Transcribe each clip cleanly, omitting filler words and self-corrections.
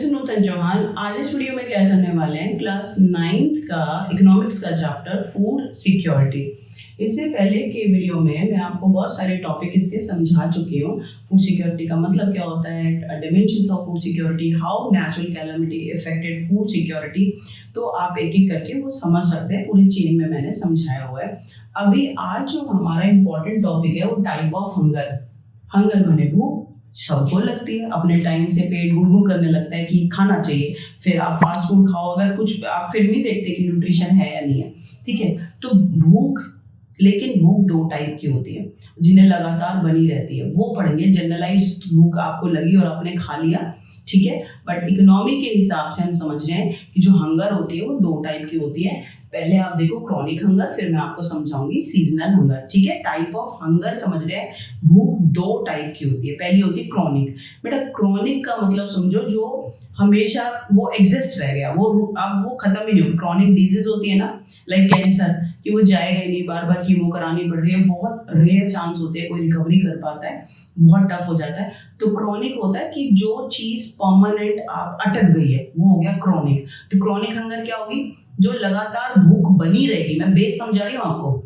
This is नूतन चौहान। आज इस video में क्या करने वाले हैं, क्लास 9th का इकोनॉमिक्स का चैप्टर फूड सिक्योरिटी। इससे पहले के वीडियो में मैं आपको बहुत सारे टॉपिक इसके समझा चुकी हूँ। फूड सिक्योरिटी का मतलब क्या होता है, dimensions of food security, how natural calamity affected food security. तो आप एक एक करके वो समझ सकते हैं, पूरी चेन में मैंने समझाया हुआ है। अभी आज जो हमारा इंपॉर्टेंट टॉपिक है वो टाइप ऑफ हंगर। हंगर माने भूख, सबको लगती है, अपने टाइम से पेट गुड़गुड़ करने लगता है कि खाना चाहिए। फिर आप फास्ट फूड खाओ, अगर कुछ आप फिर नहीं देखते कि न्यूट्रिशन है या नहीं है, ठीक है। तो भूख, लेकिन भूख दो टाइप की होती है जिन्हें लगातार बनी रहती है, वो पढ़ेंगे। जनरलाइज भूख आपको लगी और आपने खा लिया, ठीक है। बट इकोनॉमी के हिसाब से हम समझ रहे हैं कि जो हंगर होती है वो दो टाइप की होती है। पहले आप देखो क्रॉनिक हंगर, फिर मैं आपको समझाऊंगी सीजनल हंगर, ठीक है। टाइप ऑफ हंगर समझ रहे हैं। भूख दो टाइप की होती है, पहली होती है क्रॉनिक। बेटा क्रॉनिक का मतलब समझो जो हमेशा वो एग्जिस्ट रह गया, वो अब वो खत्म ही नहीं हो। क्रॉनिक डिजीज होती है ना, लाइक कैंसर, कि वो जाएगा ही नहीं, बार बार कीमो करानी पड़ रही है, बहुत रेयर चांस होते हैं कोई रिकवरी कर पाता है, बहुत टफ हो जाता है। तो क्रॉनिक होता है कि जो चीज परमानेंट आप अटक गई है, वो हो गया क्रॉनिक। तो क्रॉनिक हंगर क्या होगी, जो लगातार भूख बनी रहेगी। मैं बेस समझा रही हूँ आपको,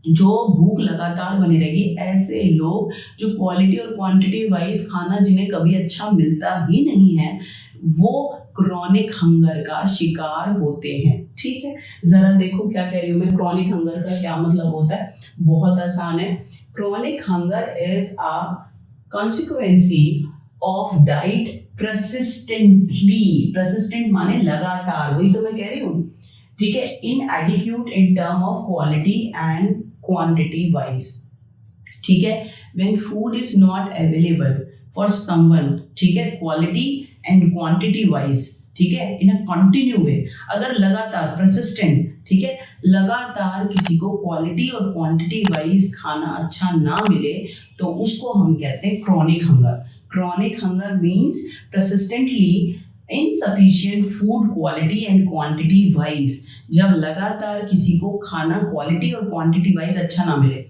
जो भूख लगातार बनी रहेगी। ऐसे लोग जो क्वालिटी और क्वांटिटी वाइज खाना जिन्हें कभी अच्छा मिलता ही नहीं है, वो क्रॉनिक हंगर का शिकार होते हैं, ठीक है। जरा देखो क्या कह रही हूँ मैं, क्रॉनिक हंगर का क्या मतलब होता है, बहुत आसान है। Chronic hunger is a consequence of diet persistently. Persistent माने लगातार, वही तो मैं कह रही हूँ, ठीक है। इनएडिक्वेट in term of quality and quantity wise, ठीक है। When food is not available for someone, ठीक है, क्वालिटी एंड क्वांटिटी वाइज, ठीक है, इन अ कंटिन्यू वे। अगर लगातार, परसिस्टेंट, ठीक है, लगातार किसी को क्वालिटी और क्वांटिटी वाइज खाना अच्छा ना मिले, तो उसको हम कहते हैं chronic hunger. Chronic hunger means persistently insufficient food quality and quantity wise। जब लगातार किसी को खाना क्वालिटी और क्वांटिटी वाइज अच्छा ना मिले।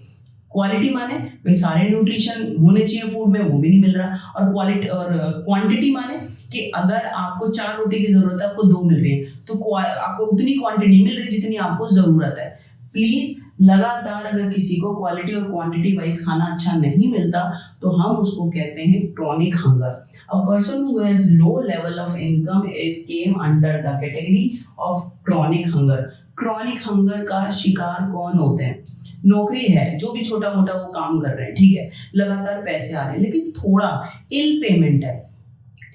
क्वालिटी माने भाई सारे न्यूट्रिशन होने चाहिए फूड में, वो भी नहीं मिल रहा। और क्वालिटी और क्वांटिटी माने कि अगर आपको 4 रोटी की जरूरत है, आपको 2 मिल रही है, तो आपको उतनी क्वांटिटी नहीं मिल रही जितनी आपको जरूरत है। प्लीज, लगातार अगर किसी को क्वालिटी और क्वांटिटी वाइज खाना अच्छा नहीं मिलता, तो हम उसको कहते हैं chronic hunger. A person who has low level of income is came under the category of chronic hunger. Chronic hunger का शिकार कौन होते हैं? नौकरी है, जो भी छोटा मोटा वो काम कर रहे हैं, ठीक है, लगातार पैसे आ रहे हैं, लेकिन थोड़ा इल पेमेंट है,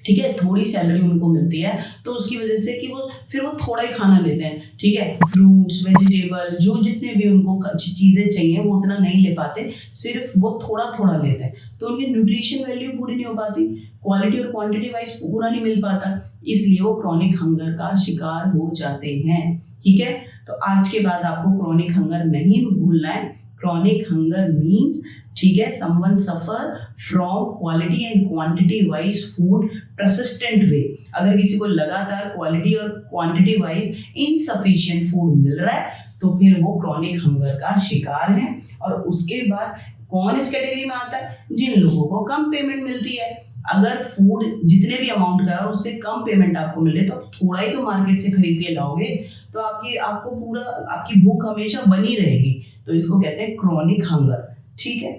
ठीक है, थोड़ी सैलरी उनको मिलती है, तो उसकी वजह से कि वो फिर वो थोड़ा ही खाना लेते हैं, ठीक है। फ्रूट्स, वेजिटेबल, जो जितने भी उनको चीजें चाहिए वो उतना नहीं ले पाते, सिर्फ वो थोड़ा थोड़ा लेते हैं, तो उनकी न्यूट्रिशन वैल्यू पूरी नहीं हो पाती, क्वालिटी और क्वांटिटी वाइज पूरा नहीं मिल पाता, इसलिए वो क्रॉनिक हंगर का शिकार हो जाते हैं, ठीक है। तो आज के बाद आपको क्रॉनिक हंगर नहीं भूलना है। क्रॉनिक हंगर मीन्स, ठीक है, someone suffer from quality and quantity wise food persistent way. अगर किसी को लगातार क्वालिटी और क्वांटिटी वाइज इनसफिशिएंट फूड मिल रहा है, तो फिर वो क्रॉनिक हंगर का शिकार है। और उसके बाद कौन इस कैटेगरी में आता है? जिन लोगों को कम पेमेंट मिलती है। अगर फूड जितने भी अमाउंट का है उससे कम पेमेंट आपको मिल रही है, तो थोड़ा ही तो मार्केट से खरीद के लाओगे, तो आपको पूरा आपकी भूख हमेशा बनी रहेगी। तो इसको कहते हैं क्रॉनिक हंगर, ठीक है।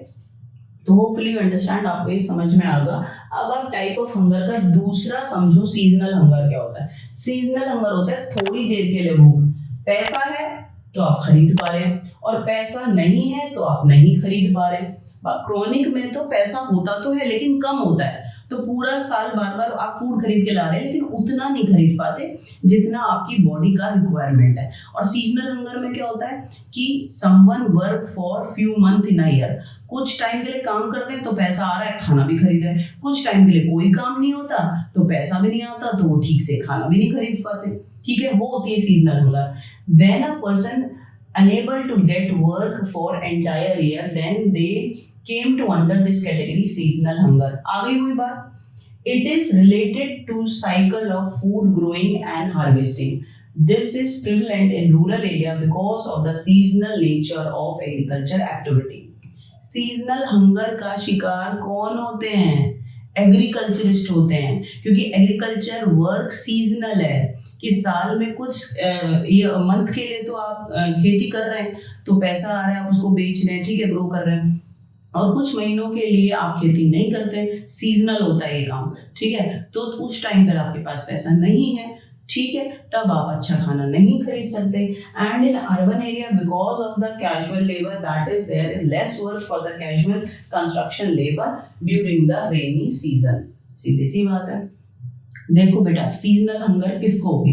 तो होपफुली यू अंडरस्टैंड, आपको ये समझ में आएगा। अब आप टाइप ऑफ हंगर का दूसरा समझो, सीजनल हंगर क्या होता है। सीजनल हंगर होता है थोड़ी देर के लिए भूख। पैसा है तो आप खरीद पा रहे हैं, और पैसा नहीं है तो आप नहीं खरीद पा रहे। क्रॉनिक में तो पैसा होता तो है लेकिन कम होता है, तो पूरा साल बार बार आप फूड खरीद के ला रहे हैं, लेकिन उतना नहीं खरीद पाते जितना आपकी बॉडी का रिक्वायरमेंट है। और सीजनल हंगर में क्या होता है कि someone work for few month in a year. कुछ टाइम के लिए काम करते हैं तो पैसा आ रहा है, खाना भी खरीद रहे हैं। कुछ टाइम के लिए कोई काम नहीं होता तो पैसा भी नहीं आता, तो वो ठीक से खाना भी नहीं खरीद पाते, ठीक है। वो होती है seasonal hunger. When a person unable to get work for entire year, then they came to under this category seasonal hunger। आ गई वही बात। It is related to cycle of food growing and harvesting। This is prevalent in rural area because of the seasonal nature of agriculture activity। Seasonal hunger का शिकार कौन होते हैं? Agriculturist होते हैं, क्योंकि एग्रीकल्चर वर्क सीजनल है कि साल में कुछ ये मंथ के लिए तो आप खेती कर रहे हैं तो पैसा आ रहा है, आप उसको बेच रहे हैं, ठीक है, ग्रो कर रहे हैं, और कुछ महीनों के लिए आप खेती नहीं करते, सीजनल होता है ये काम, ठीक है, तो उस टाइम पर आपके पास पैसा नहीं है, ठीक है, तब आप अच्छा खाना नहीं खरीद सकते। And in urban area because of the casual labour that is there is less work for the casual construction labour during the rainy season. सीधी सी बात है। देखो बेटा, सीजनल हंगर किसको होगी?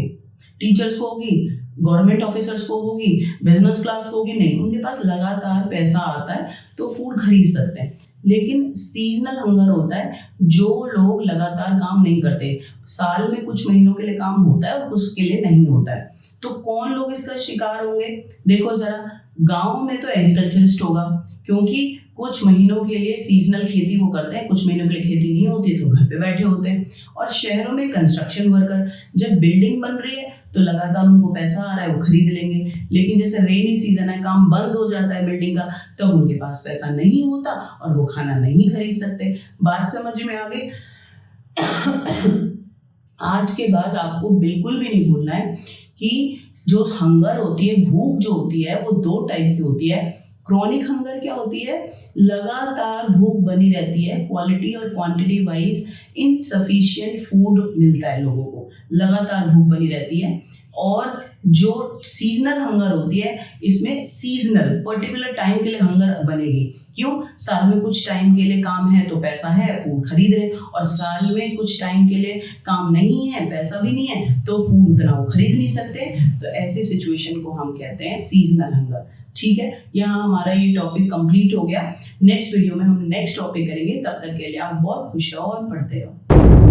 टीचर्स को होगी, गवर्नमेंट ऑफिसर्स को होगी, बिजनेस क्लास को होगी? नहीं, उनके पास लगातार पैसा आता है तो फूड खरीद सकते हैं। लेकिन सीजनल हंगर होता है जो लोग लगातार काम नहीं करते, साल में कुछ महीनों के लिए काम होता है और कुछ के लिए नहीं होता है। तो कौन लोग इसका शिकार होंगे? देखो जरा, गांव में तो एग्रीकल्चरिस्ट होगा, क्योंकि कुछ महीनों के लिए सीजनल खेती वो करते हैं, कुछ महीनों के लिए खेती नहीं होती तो घर पे बैठे होते हैं। और शहरों में कंस्ट्रक्शन वर्कर, जब बिल्डिंग बन रही है तो लगातार उनको पैसा आ रहा है, वो खरीद लेंगे। लेकिन जैसे रेनी सीजन है, काम बंद हो जाता है बिल्डिंग का, तब उनके पास पैसा नहीं होता और वो खाना नहीं खरीद सकते। बात समझ में आ गई? आज के बाद आपको बिल्कुल भी नहीं भूलना है कि जो हंगर होती है, भूख जो होती है, वो दो टाइप की होती है। क्रॉनिक हंगर क्या होती है? लगातार भूख बनी रहती है, क्वालिटी और क्वांटिटी वाइज इनसफिशिएंट फूड मिलता है लोगों को, लगातार भूख बनी रहती है। और जो सीजनल हंगर होती है, इसमें सीजनल पर्टिकुलर टाइम के लिए हंगर बनेगी। क्यों? साल में कुछ टाइम के लिए काम है तो पैसा है, फूड खरीद रहे, और साल में कुछ टाइम के लिए काम नहीं है, पैसा भी नहीं है, तो फूड उतना वो खरीद नहीं सकते। तो ऐसी सिचुएशन को हम कहते हैं सीजनल हंगर। ठीक है, यहाँ हमारा ये टॉपिक कंप्लीट हो गया। नेक्स्ट वीडियो में हम नेक्स्ट टॉपिक करेंगे, तब तक के लिए आप बहुत खुश रहो और पढ़ते रहो।